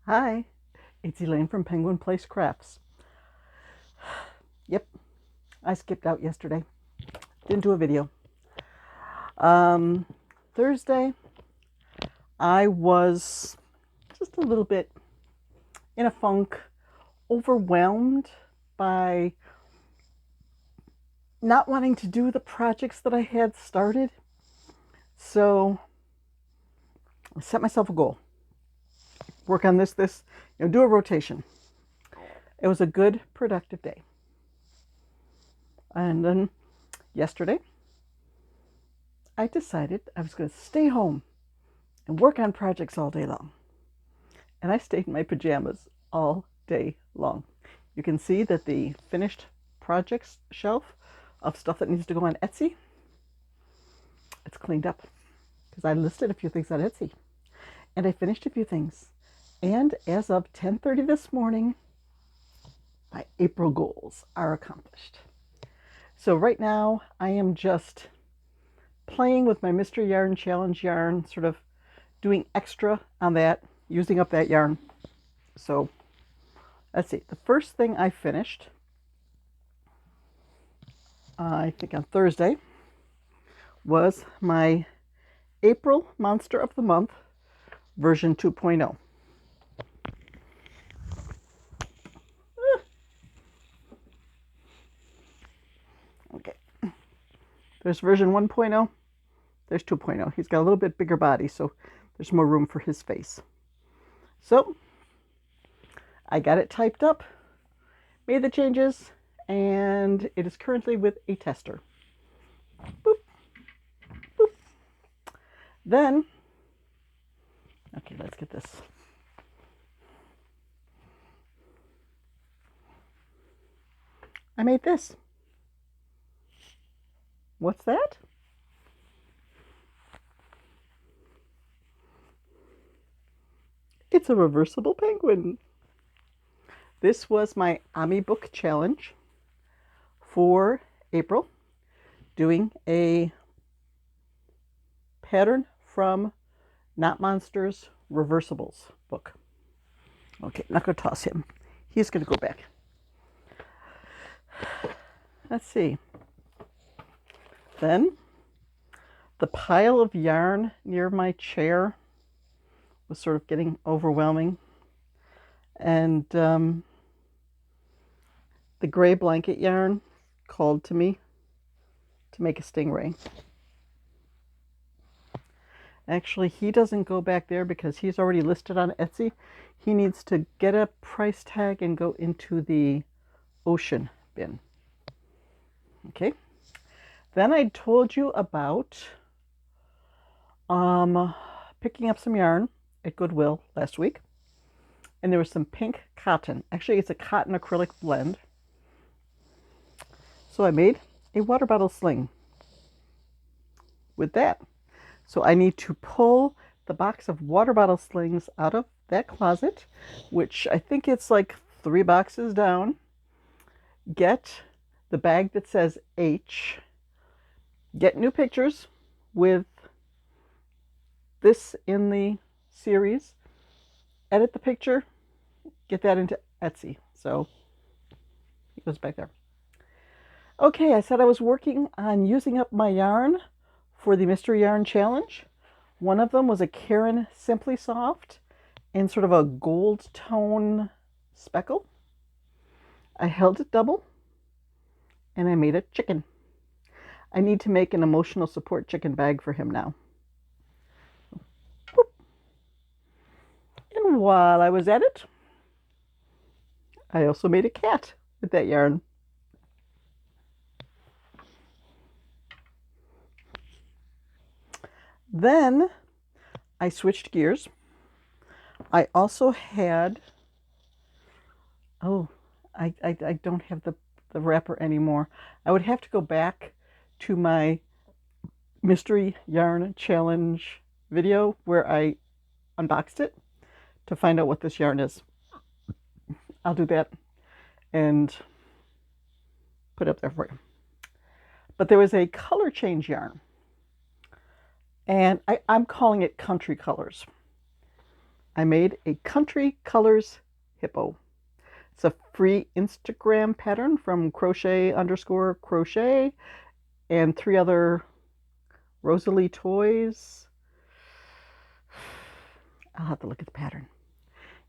Hi, it's Elaine from Penguin Place Crafts. Yep, I skipped out yesterday. Didn't do a video. Um, Thursday, I was just a little bit in a funk, overwhelmed by not wanting to do the projects that I had started. So I set myself a goal. Work on this, do a rotation. It was a good, productive day. And then yesterday, I decided I was going to stay home and work on projects all day long. And I stayed in my pajamas all day long. You can see that the finished projects shelf of stuff that needs to go on Etsy, it's cleaned up because I listed a few things on Etsy and I finished a few things. And as of 10:30 this morning, my April goals are accomplished. So right now I am just playing with my Mystery Yarn Challenge yarn, sort of doing extra on that, using up that yarn. So let's see. The first thing I finished, I think on Thursday, was my April Monster of the Month version 2.0. Okay. There's version 1.0. There's 2.0. He's got a little bit bigger body, so there's more room for his face. So I got it typed up, made the changes, and it is currently with a tester. Boop, boop. Then, okay, let's get this. I made this. What's that? It's a reversible penguin. This was my Ami Book Challenge for April, doing a pattern from Not Monsters Reversibles book. Okay, not going to toss him. He's going to go back. Let's see. Then the pile of yarn near my chair was sort of getting overwhelming. And the gray blanket yarn called to me to make a stingray. Actually, he doesn't go back there because he's already listed on Etsy. He needs to get a price tag and go into the ocean bin. Okay. Then I told you about picking up some yarn at Goodwill last week. And there was some pink cotton. Actually, it's a cotton acrylic blend. So I made a water bottle sling with that. So I need to pull the box of water bottle slings out of that closet, which I think it's like 3 boxes down. Get the bag that says H. Get new pictures with this in the series. Edit the picture, get that into Etsy. So it goes back there. Okay, I said I was working on using up my yarn for the Mystery Yarn Challenge. One of them was a Karen Simply Soft in sort of a gold tone speckle. I held it double and I made a chicken. I need to make an emotional support chicken bag for him now. Boop. And while I was at it, I also made a cat with that yarn. Then I switched gears. I also had, I don't have the wrapper anymore. I would have to go back to my Mystery Yarn Challenge video where I unboxed it to find out what this yarn is. I'll do that and put it up there for you. But there was a color change yarn. And I'm calling it Country Colors. I made a Country Colors hippo. It's a free Instagram pattern from crochet_crochet and 3 other Rosalie toys. I'll have to look at the pattern.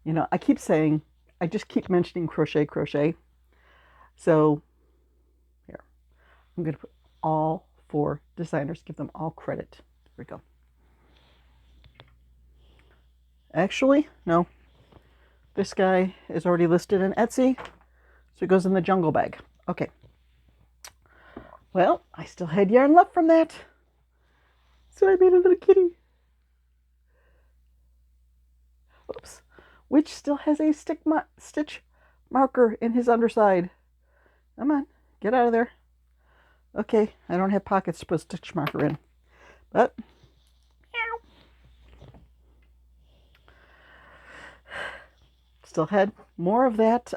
You know, I just keep mentioning crochet. So here, I'm going to put all 4 designers, give them all credit. Here we go. Actually, no. This guy is already listed in Etsy, so it goes in the jungle bag. Okay. Well, I still had yarn left from that, so I made a little kitty. Oops. Which still has a stitch marker in his underside. Come on, get out of there. Okay, I don't have pockets to put a stitch marker in, but still had more of that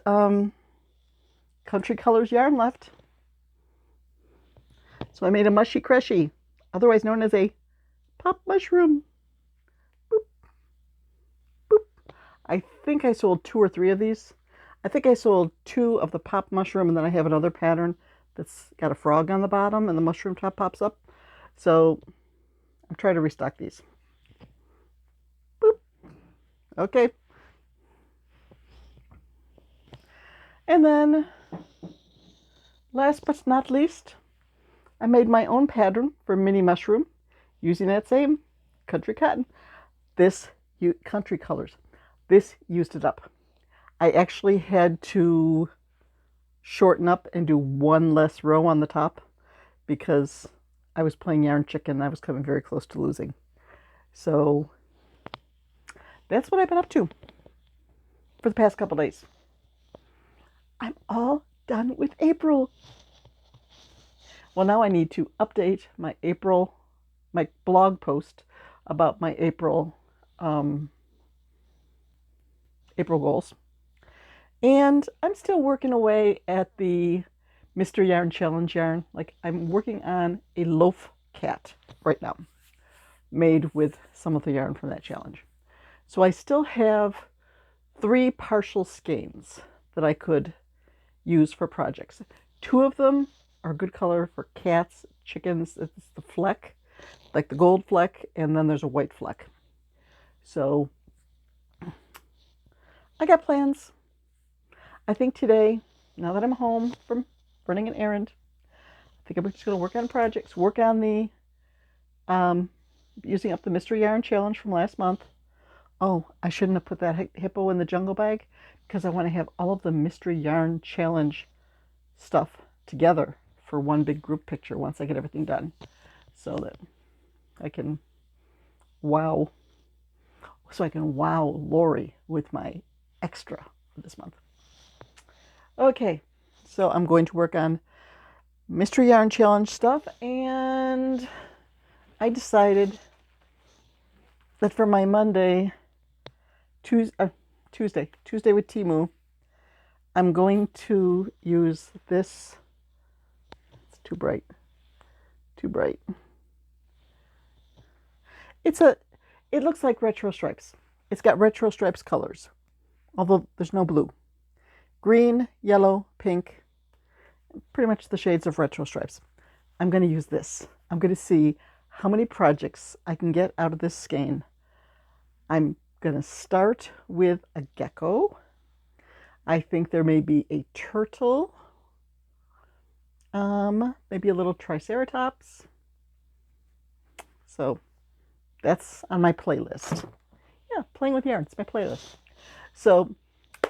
Country Colors yarn left. So I made a mushy crushy, otherwise known as a pop mushroom. Boop. Boop. I think I sold 2 or 3 of these. I think I sold 2 of the pop mushroom, and then I have another pattern that's got a frog on the bottom and the mushroom top pops up. So I'm trying to restock these. Boop. Okay. And then, last but not least, I made my own pattern for mini mushroom using that same country cotton. This Country Colors. This used it up. I actually had to shorten up and do 1 less row on the top because I was playing yarn chicken and I was coming very close to losing. So that's what I've been up to for the past couple days. I'm all done with April. Well, now I need to update my blog post about my April goals. And I'm still working away at the Mystery Yarn Challenge yarn. Like, I'm working on a loaf cat right now, made with some of the yarn from that challenge. So I still have 3 partial skeins that I could use for projects. 2 of them are good color for cats, chickens. It's the fleck, like the gold fleck, and then there's a white fleck. So I got plans. I think today, now that I'm home from running an errand, I think I'm just going to work on projects, work on the using up the Mystery Yarn Challenge from last month. Oh, I shouldn't have put that hippo in the jungle bag because I want to have all of the Mystery Yarn Challenge stuff together for one big group picture once I get everything done, so that I can wow Lori with my extra for this month. Okay, so I'm going to work on Mystery Yarn Challenge stuff, and I decided that for my Tuesday with Temu, I'm going to use this. It's too bright. It looks like retro stripes. It's got retro stripes colors, although there's no blue. Green, yellow, pink, pretty much the shades of retro stripes. I'm going to use this. I'm going to see how many projects I can get out of this skein. I'm going to start with a gecko. I think there may be a turtle, maybe a little triceratops. So that's on my playlist. Yeah, playing with yarn, it's my playlist. So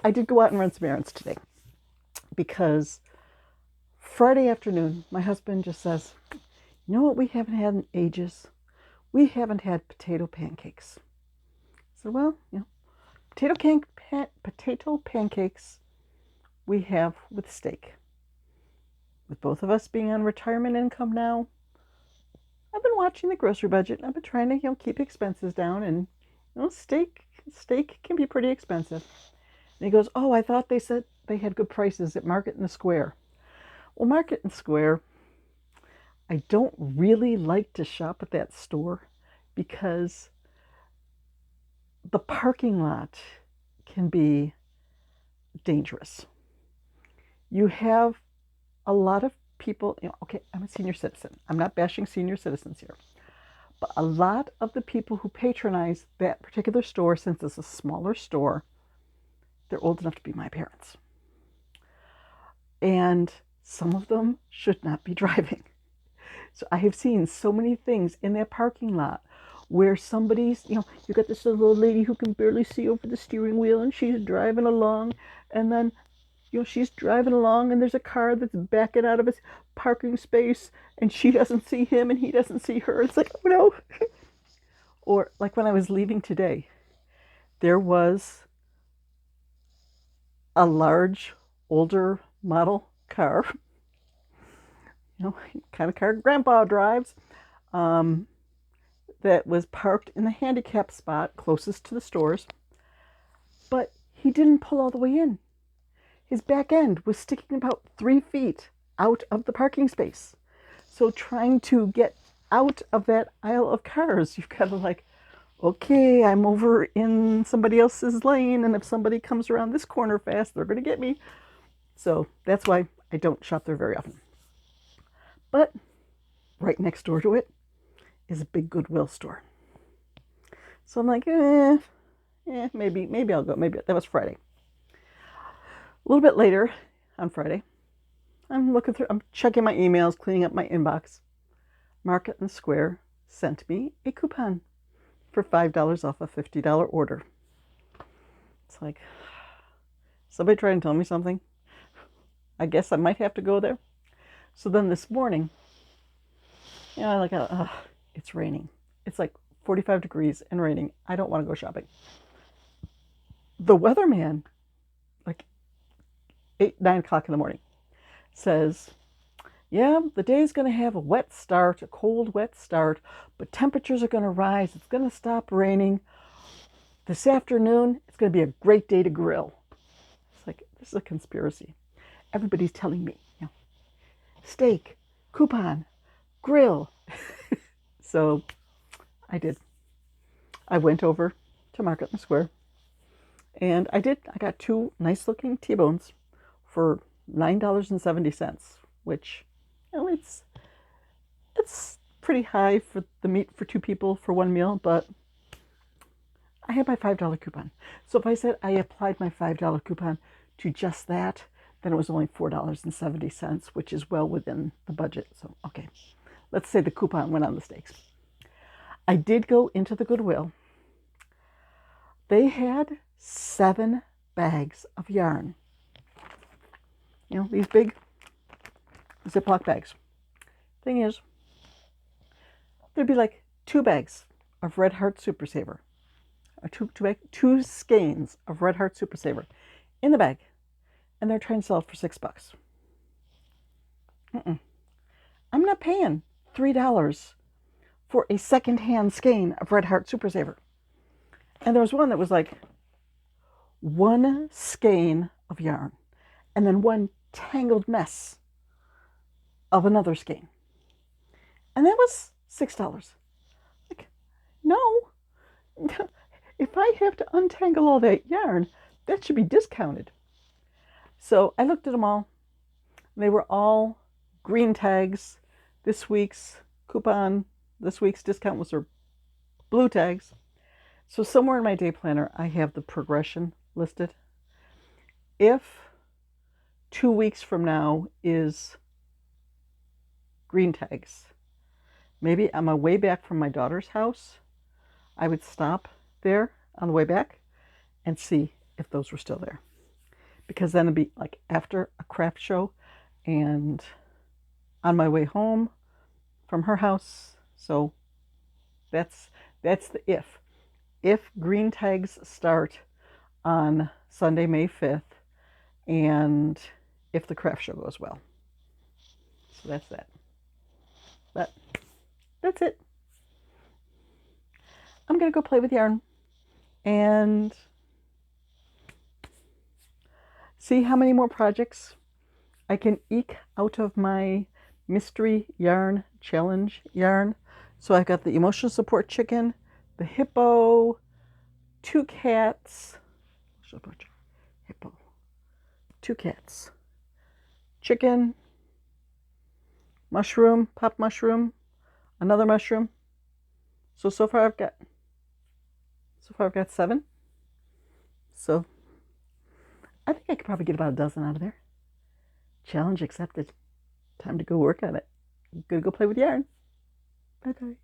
I did go out and run some errands today because Friday afternoon, my husband just says, you know what we haven't had in ages? We haven't had potato pancakes. I said, well, you know, potato pancakes we have with steak. With both of us being on retirement income now, I've been watching the grocery budget. I've been trying to, you know, keep expenses down, and you know, steak can be pretty expensive. And he goes, oh, I thought they said they had good prices at Market and the Square. Well, Market and Square, I don't really like to shop at that store because the parking lot can be dangerous. You have a lot of people, okay, I'm a senior citizen. I'm not bashing senior citizens here. But a lot of the people who patronize that particular store, since it's a smaller store, they're old enough to be my parents. And some of them should not be driving. So I have seen so many things in that parking lot where somebody's, you got this little old lady who can barely see over the steering wheel and she's driving along, and then she's driving along and there's a car that's backing out of his parking space and she doesn't see him and he doesn't see her. It's like, oh no. Or like when I was leaving today, there was a large, older model car, kind of car Grandpa drives, that was parked in the handicap spot closest to the stores, but he didn't pull all the way in. His back end was sticking about 3 feet out of the parking space. So trying to get out of that aisle of cars, you've got to like, okay, I'm over in somebody else's lane, and if somebody comes around this corner fast, they're going to get me. So that's why I don't shop there very often. But right next door to it is a big Goodwill store. So I'm like, maybe I'll go. Maybe that was Friday. A little bit later on Friday, I'm checking my emails, cleaning up my inbox. Market and Square sent me a coupon for $5 off a $50 order. It's like, somebody trying to tell me something? I guess I might have to go there. So then this morning, it's raining. It's like 45 degrees and raining. I don't want to go shopping. The weatherman, like 9 o'clock in the morning, says, yeah, the day's going to have a cold, wet start, but temperatures are going to rise. It's going to stop raining. This afternoon, it's going to be a great day to grill. It's like, this is a conspiracy. Everybody's telling me, steak, coupon, grill. So I did. I went over to Market and Square, and I got 2 nice looking T-bones for $9.70, which, it's pretty high for the meat for 2 people for 1 meal, but I had my $5 coupon. So if I said I applied my $5 coupon to just that, then it was only $4.70, which is well within the budget. So, okay, let's say the coupon went on the steaks. I did go into the Goodwill. They had 7 bags of yarn. These big Ziploc bags. Thing is, there'd be like 2 bags of Red Heart Super Saver. 2 skeins of Red Heart Super Saver in the bag. And they're trying to sell it for $6. I'm not paying $3 for a secondhand skein of Red Heart Super Saver. And there was one that was like 1 skein of yarn and then 1 tangled mess of another skein. And that was $6. Like, no. If I have to untangle all that yarn, that should be discounted. So I looked at them all. They were all green tags. This week's discount was their blue tags. So somewhere in my day planner, I have the progression listed. If 2 weeks from now is green tags, maybe on my way back from my daughter's house, I would stop there on the way back and see if those were still there. Because then it'd be like after a craft show and on my way home from her house. So that's the if. If green tags start on Sunday, May 5th, and if the craft show goes well. So that's that. But that's it. I'm going to go play with yarn and see how many more projects I can eke out of my mystery yarn challenge yarn. So I've got the emotional support chicken, the hippo, 2 cats, hippo, 2 cats, chicken, mushroom, pop mushroom, another mushroom. So far I've got 7. So I think I could probably get about a dozen out of there. Challenge accepted. Time to go work on it. I'm gonna go play with yarn. Bye bye.